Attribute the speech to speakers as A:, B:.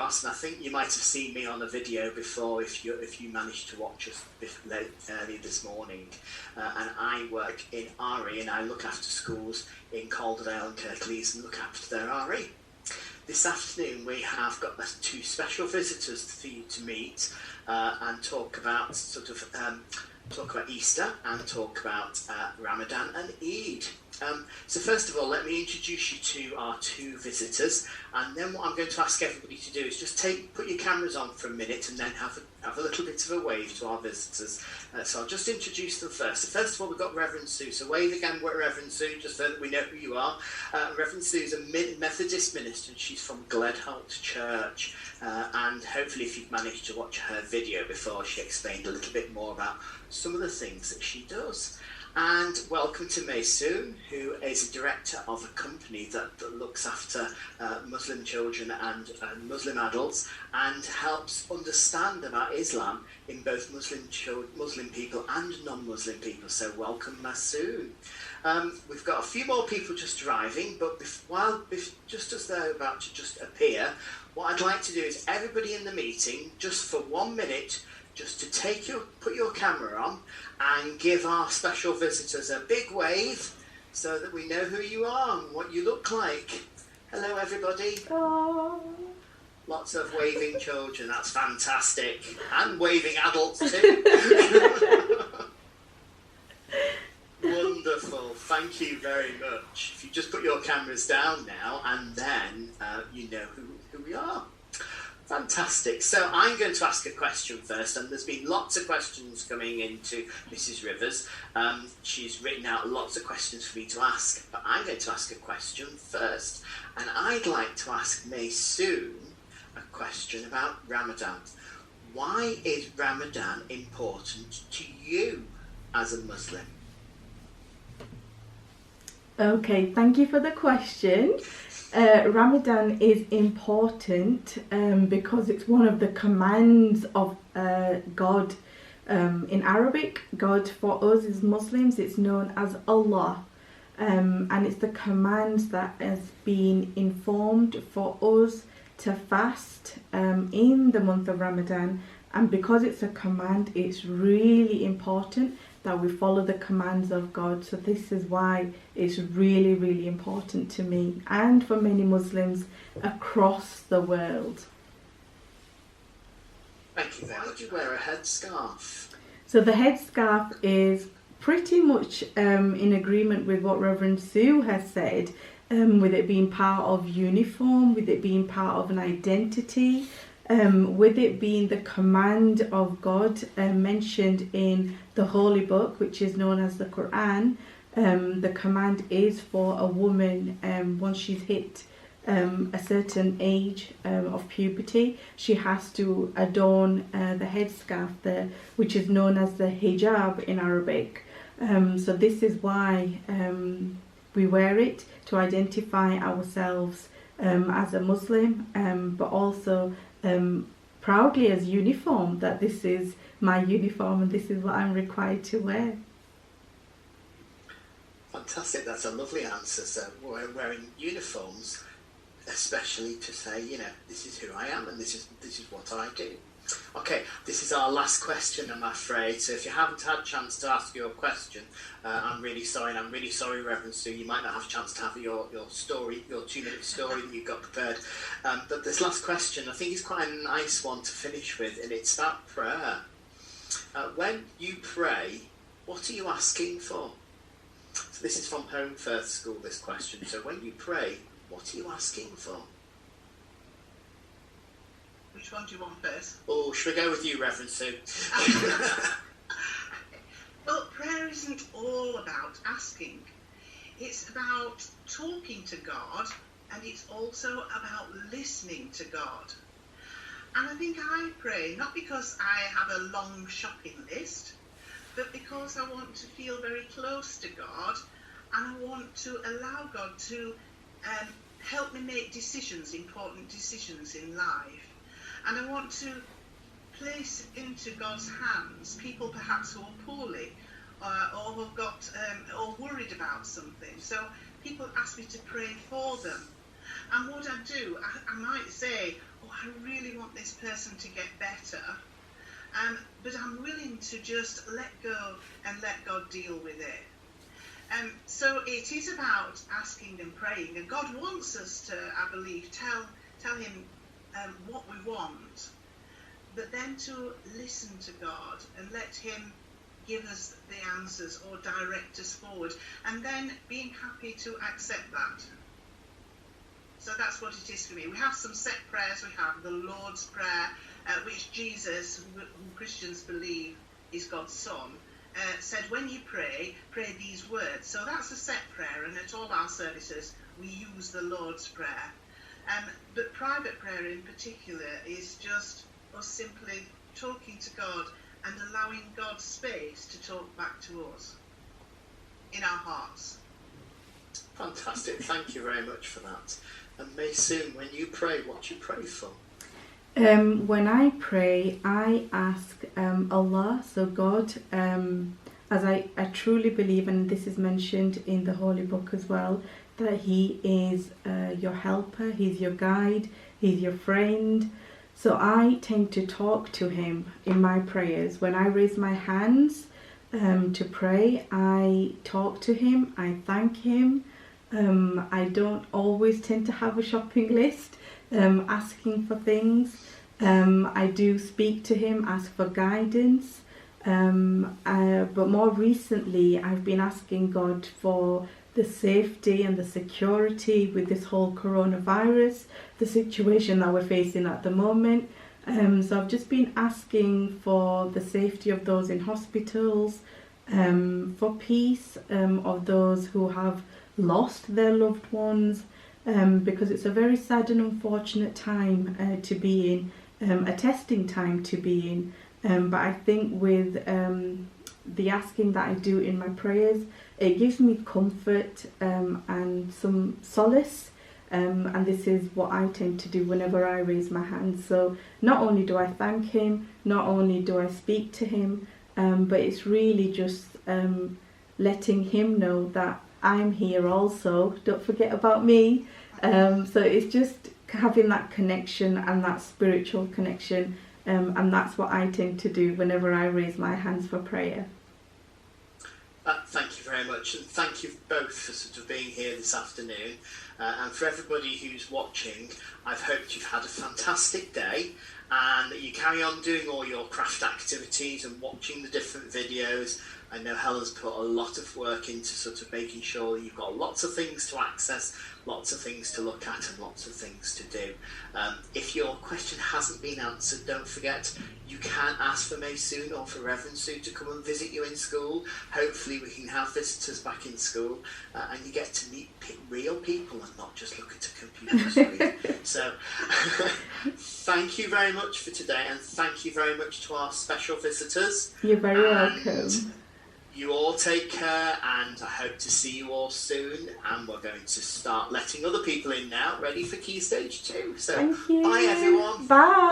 A: across, and I think you might have seen me on a video before if you managed to watch us early this morning. And I work in RE, and I look after schools in Calderdale and Kirklees and look after their RE. This afternoon we have got two special visitors for you to meet and talk about talk about Easter and talk about Ramadan and Eid. So first of all, let me introduce you to our two visitors, and then what I'm going to ask everybody to do is just put your cameras on for a minute and then have a little bit of a wave to our visitors. So I'll just introduce them first. So first of all, we've got Reverend Sue. So wave again, Reverend Sue, just so that we know who you are. Reverend Sue is a Methodist minister, and she's from Gledholt Church. And hopefully if you've managed to watch her video before, she explained a little bit more about some of the things that she does. And welcome to May Sue, who is a director of a company that looks after Muslim children and Muslim adults and helps understand about Islam in both Muslim people and non-Muslim people. So welcome, Masoon. We've got a few more people just arriving, but just as they're about to just appear, what I'd like to do is everybody in the meeting, just for 1 minute, just to put your camera on and give our special visitors a big wave so that we know who you are and what you look like. Hello, everybody.
B: Aww.
A: Lots of waving children, that's fantastic. And waving adults too. Wonderful, thank you very much. If you just put your cameras down now, and then you know who we are. Fantastic. So I'm going to ask a question first, and there's been lots of questions coming into Mrs. Rivers. She's written out lots of questions for me to ask, but I'm going to ask a question first. And I'd like to ask Maysoon a question about Ramadan. Why is Ramadan important to you as a Muslim?
B: Okay, thank you for the question. Ramadan is important because it's one of the commands of God. In Arabic, God for us as Muslims, it's known as Allah. And it's the command that has been informed for us to fast in the month of Ramadan. And because it's a command, it's really important that we follow the commands of God. So this is why it's really, really important to me and for many Muslims across the world.
A: Thank you. Why do you wear a headscarf?
B: So the headscarf is pretty much in agreement with what Reverend Sue has said, with it being part of uniform, with it being part of an identity, with it being the command of God mentioned in the Holy Book, which is known as the Quran. The command is for a woman, once she's hit a certain age of puberty, she has to adorn the headscarf, which is known as the hijab in Arabic. So this is why we wear it, to identify ourselves as a Muslim, but also proudly as uniform, that this is my uniform and this is what I'm required to wear.
A: Fantastic, that's a lovely answer. So we're wearing uniforms, especially to say, you know, this is who I am and this is what I do. Okay, this is our last question, I'm afraid. So if you haven't had a chance to ask your question, I'm really sorry, and I'm really sorry, Reverend Sue, you might not have a chance to have your story, your 2-minute story that you've got prepared. But this last question, I think, is quite a nice one to finish with, and it's about prayer. When you pray, what are you asking for? So this is from Home First School, this question. So when you pray, what are you asking for?
C: Which one do you want first?
A: Oh, should we go with you, Reverend Sue?
C: Well, prayer isn't all about asking. It's about talking to God, and it's also about listening to God. And I think I pray not because I have a long shopping list, but because I want to feel very close to God, and I want to allow God to help me make decisions, important decisions in life. And I want to place into God's hands people perhaps who are poorly or who've got or worried about something. So people ask me to pray for them. And what I do, I might say, oh, I really want this person to get better, but I'm willing to just let go and let God deal with it. So it is about asking and praying, and God wants us to, I believe, tell him what we want, but then to listen to God and let him give us the answers or direct us forward, and then being happy to accept that. So that's what it is for me. We have some set prayers. We have the Lord's Prayer, which Jesus, who Christians believe is God's Son, said, when you pray these words. So that's a set prayer, and at all our services we use the Lord's Prayer. But private prayer in particular is just us simply talking to God and allowing God's space to talk back to us in our hearts.
A: Fantastic. Thank you very much for that. And May Sue, when you pray, what do you pray for?
B: When I pray, I ask Allah, so God, as I truly believe, and this is mentioned in the Holy Book as well, that He is your helper, He's your guide, He's your friend. So I tend to talk to Him in my prayers. When I raise my hands to pray, I talk to Him, I thank Him. I don't always tend to have a shopping list asking for things. I do speak to Him, ask for guidance. But more recently, I've been asking God for the safety and the security with this whole coronavirus, the situation that we're facing at the moment. So I've just been asking for the safety of those in hospitals, for peace of those who have lost their loved ones, because it's a very sad and unfortunate time to be in, a testing time to be in. But I think with the asking that I do in my prayers, it gives me comfort and some solace. And this is what I tend to do whenever I raise my hands. So not only do I thank Him, not only do I speak to Him, but it's really just letting Him know that I'm here also. Don't forget about me. So it's just having that connection and that spiritual connection. And that's what I tend to do whenever I raise my hands for prayer.
A: Thank you very much, and thank you both for sort of being here this afternoon. And for everybody who's watching, I've hoped you've had a fantastic day and that you carry on doing all your craft activities and watching the different videos. I know Helen's put a lot of work into sort of making sure you've got lots of things to access, lots of things to look at, and lots of things to do. If your question hasn't been answered, don't forget you can ask for May Sue or for Reverend Sue to come and visit you in school. Hopefully we can have visitors back in school and you get to meet real people and not just look at a computer screen. So thank you very much for today, and thank you very much to our special visitors.
B: You're very welcome.
A: You all take care, and I hope to see you all soon. And we're going to start letting other people in now, ready for Key Stage 2. So,
B: Thank you.
A: Bye everyone.
B: Bye.